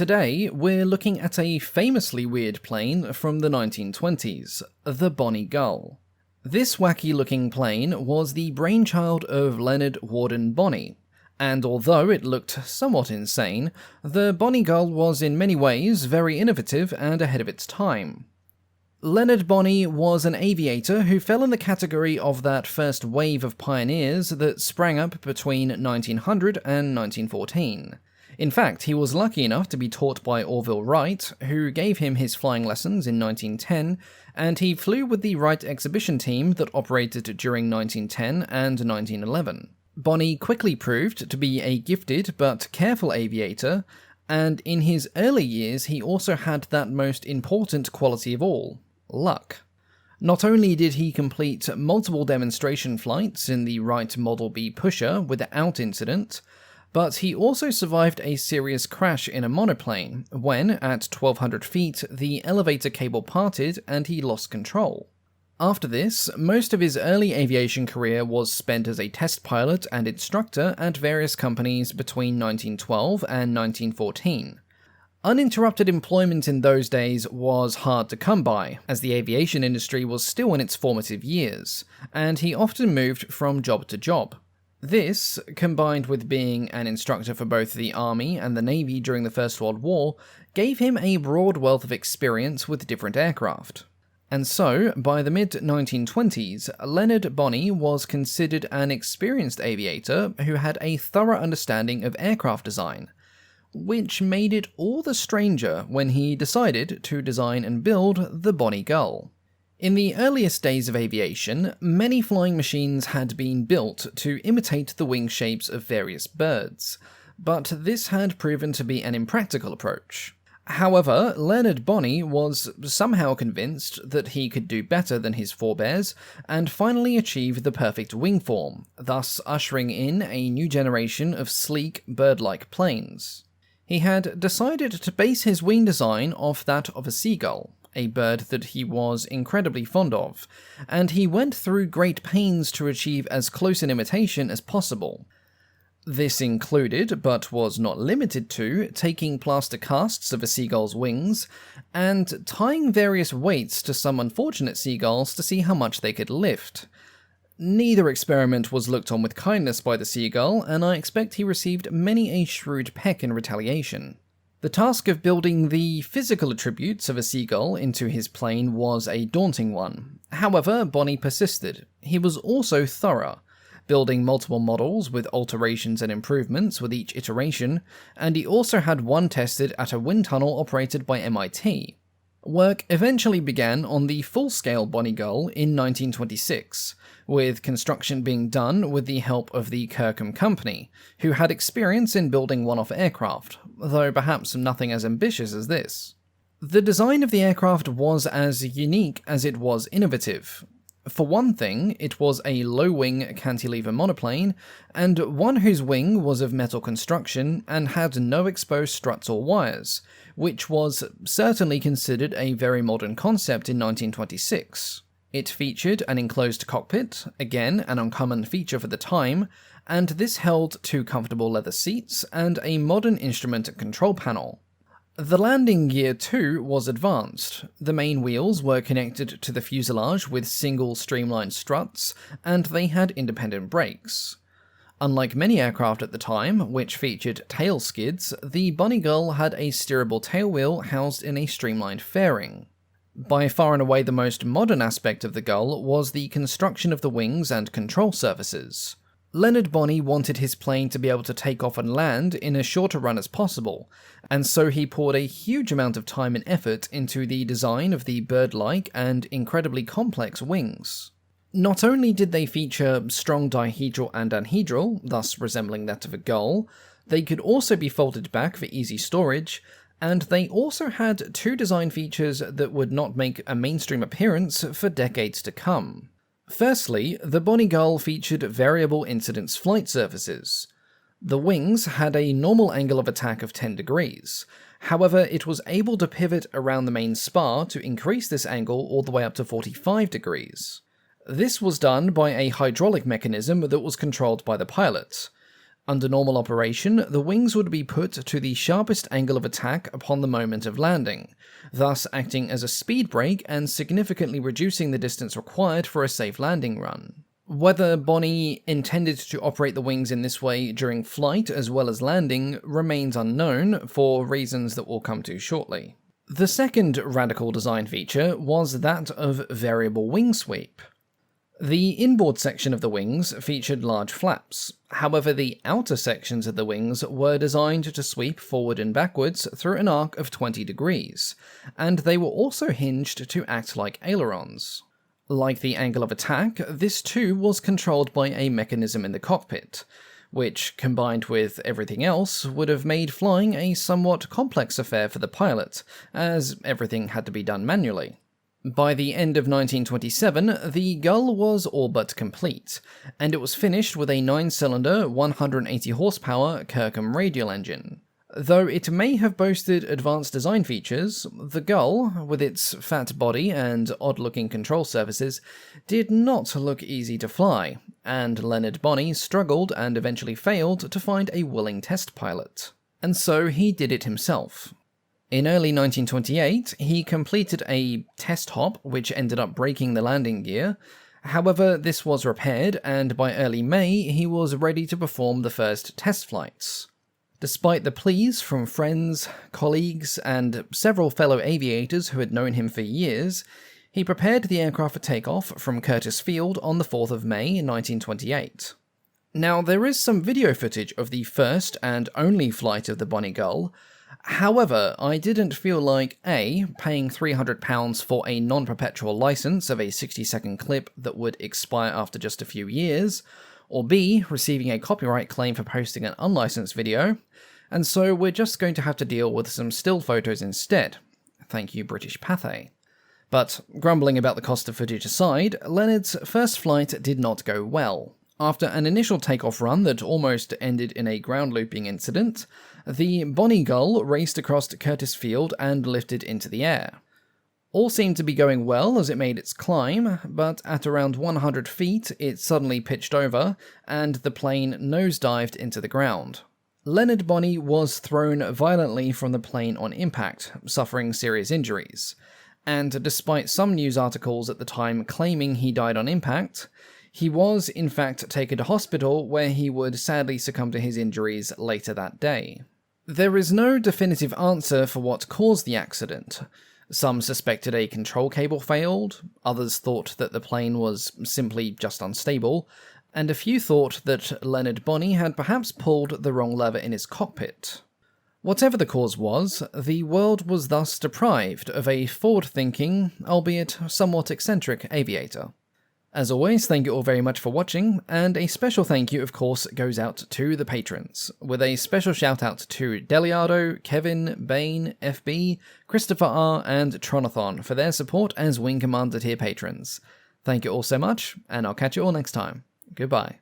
Today, we're looking at a famously weird plane from the 1920s, the Bonnie Gull. This wacky-looking plane was the brainchild of Leonard Warden Bonney, and although it looked somewhat insane, the Bonnie Gull was in many ways very innovative and ahead of its time. Leonard Bonney was an aviator who fell in the category of that first wave of pioneers that sprang up between 1900 and 1914. In fact, he was lucky enough to be taught by Orville Wright, who gave him his flying lessons in 1910, and he flew with the Wright exhibition team that operated during 1910 and 1911. Bonney quickly proved to be a gifted but careful aviator, and in his early years he also had that most important quality of all, luck. Not only did he complete multiple demonstration flights in the Wright Model B pusher without incident, but he also survived a serious crash in a monoplane when, at 1,200 feet, the elevator cable parted and he lost control. After this, most of his early aviation career was spent as a test pilot and instructor at various companies between 1912 and 1914. Uninterrupted employment in those days was hard to come by, as the aviation industry was still in its formative years, and he often moved from job to job. This, combined with being an instructor for both the Army and the Navy during the First World War, gave him a broad wealth of experience with different aircraft. And so, by the mid-1920s, Leonard Bonney was considered an experienced aviator who had a thorough understanding of aircraft design, which made it all the stranger when he decided to design and build the Bonnie Gull. In the earliest days of aviation, many flying machines had been built to imitate the wing shapes of various birds, but this had proven to be an impractical approach. However, Leonard Bonney was somehow convinced that he could do better than his forebears, and finally achieved the perfect wing form, thus ushering in a new generation of sleek, bird-like planes. He had decided to base his wing design off that of a seagull, a bird that he was incredibly fond of, and he went through great pains to achieve as close an imitation as possible. This included, but was not limited to, taking plaster casts of a seagull's wings, and tying various weights to some unfortunate seagulls to see how much they could lift. Neither experiment was looked on with kindness by the seagull, and I expect he received many a shrewd peck in retaliation. The task of building the physical attributes of a seagull into his plane was a daunting one. However, Bonney persisted. He was also thorough, building multiple models with alterations and improvements with each iteration, and he also had one tested at a wind tunnel operated by MIT. Work eventually began on the full-scale Bonnie Gull in 1926, with construction being done with the help of the Kirkham Company, who had experience in building one-off aircraft, though perhaps nothing as ambitious as this. The design of the aircraft was as unique as it was innovative. For one thing, it was a low-wing cantilever monoplane, and one whose wing was of metal construction and had no exposed struts or wires, which was certainly considered a very modern concept in 1926. It featured an enclosed cockpit, again an uncommon feature for the time, and this held 2 comfortable leather seats and a modern instrument and control panel. The landing gear too was advanced. The main wheels were connected to the fuselage with single streamlined struts, and they had independent brakes. Unlike many aircraft at the time, which featured tail skids, the Bonnie Gull had a steerable tailwheel housed in a streamlined fairing. By far and away the most modern aspect of the Gull was the construction of the wings and control surfaces. Leonard Bonney wanted his plane to be able to take off and land in as short a run as possible, and so he poured a huge amount of time and effort into the design of the bird-like and incredibly complex wings. Not only did they feature strong dihedral and anhedral, thus resembling that of a gull, they could also be folded back for easy storage, and they also had 2 design features that would not make a mainstream appearance for decades to come. Firstly, the Bonnie Gull featured variable incidence flight surfaces. The wings had a normal angle of attack of 10 degrees. However, it was able to pivot around the main spar to increase this angle all the way up to 45 degrees. This was done by a hydraulic mechanism that was controlled by the pilot. Under normal operation, the wings would be put to the sharpest angle of attack upon the moment of landing, thus acting as a speed brake and significantly reducing the distance required for a safe landing run. Whether Bonney intended to operate the wings in this way during flight as well as landing remains unknown for reasons that we'll come to shortly. The second radical design feature was that of variable wing sweep. The inboard section of the wings featured large flaps. However, the outer sections of the wings were designed to sweep forward and backwards through an arc of 20 degrees, and they were also hinged to act like ailerons. Like the angle of attack, this too was controlled by a mechanism in the cockpit, which, combined with everything else, would have made flying a somewhat complex affair for the pilot, as everything had to be done manually. By the end of 1927, the Gull was all but complete, and it was finished with a 9-cylinder, 180 horsepower Kirkham radial engine. Though it may have boasted advanced design features, the Gull, with its fat body and odd-looking control surfaces, did not look easy to fly, and Leonard Bonney struggled and eventually failed to find a willing test pilot. And so he did it himself. In early 1928, he completed a test hop which ended up breaking the landing gear. However, this was repaired, and by early May, he was ready to perform the first test flights. Despite the pleas from friends, colleagues, and several fellow aviators who had known him for years, he prepared the aircraft for takeoff from Curtiss Field on the 4th of May 1928. Now, there is some video footage of the first and only flight of the Bonnie Gull. However, I didn't feel like A, paying £300 for a non-perpetual license of a 60-second clip that would expire after just a few years, or B, receiving a copyright claim for posting an unlicensed video, and so we're just going to have to deal with some still photos instead. Thank you, British Pathé. But, grumbling about the cost of footage aside, Leonard's first flight did not go well. After an initial takeoff run that almost ended in a ground looping incident, the Bonnie Gull raced across Curtiss Field and lifted into the air. All seemed to be going well as it made its climb, but at around 100 feet it suddenly pitched over, and the plane nosedived into the ground. Leonard Bonney was thrown violently from the plane on impact, suffering serious injuries, and despite some news articles at the time claiming he died on impact, he was, in fact, taken to hospital where he would sadly succumb to his injuries later that day. There is no definitive answer for what caused the accident. Some suspected a control cable failed, others thought that the plane was simply just unstable, and a few thought that Leonard Bonney had perhaps pulled the wrong lever in his cockpit. Whatever the cause was, the world was thus deprived of a forward-thinking, albeit somewhat eccentric aviator. As always, thank you all very much for watching, and a special thank you, of course, goes out to the patrons, with a special shout out to Deliardo, Kevin, Bane, FB, Christopher R, and Tronathon for their support as Wing Commander tier patrons. Thank you all so much, and I'll catch you all next time. Goodbye.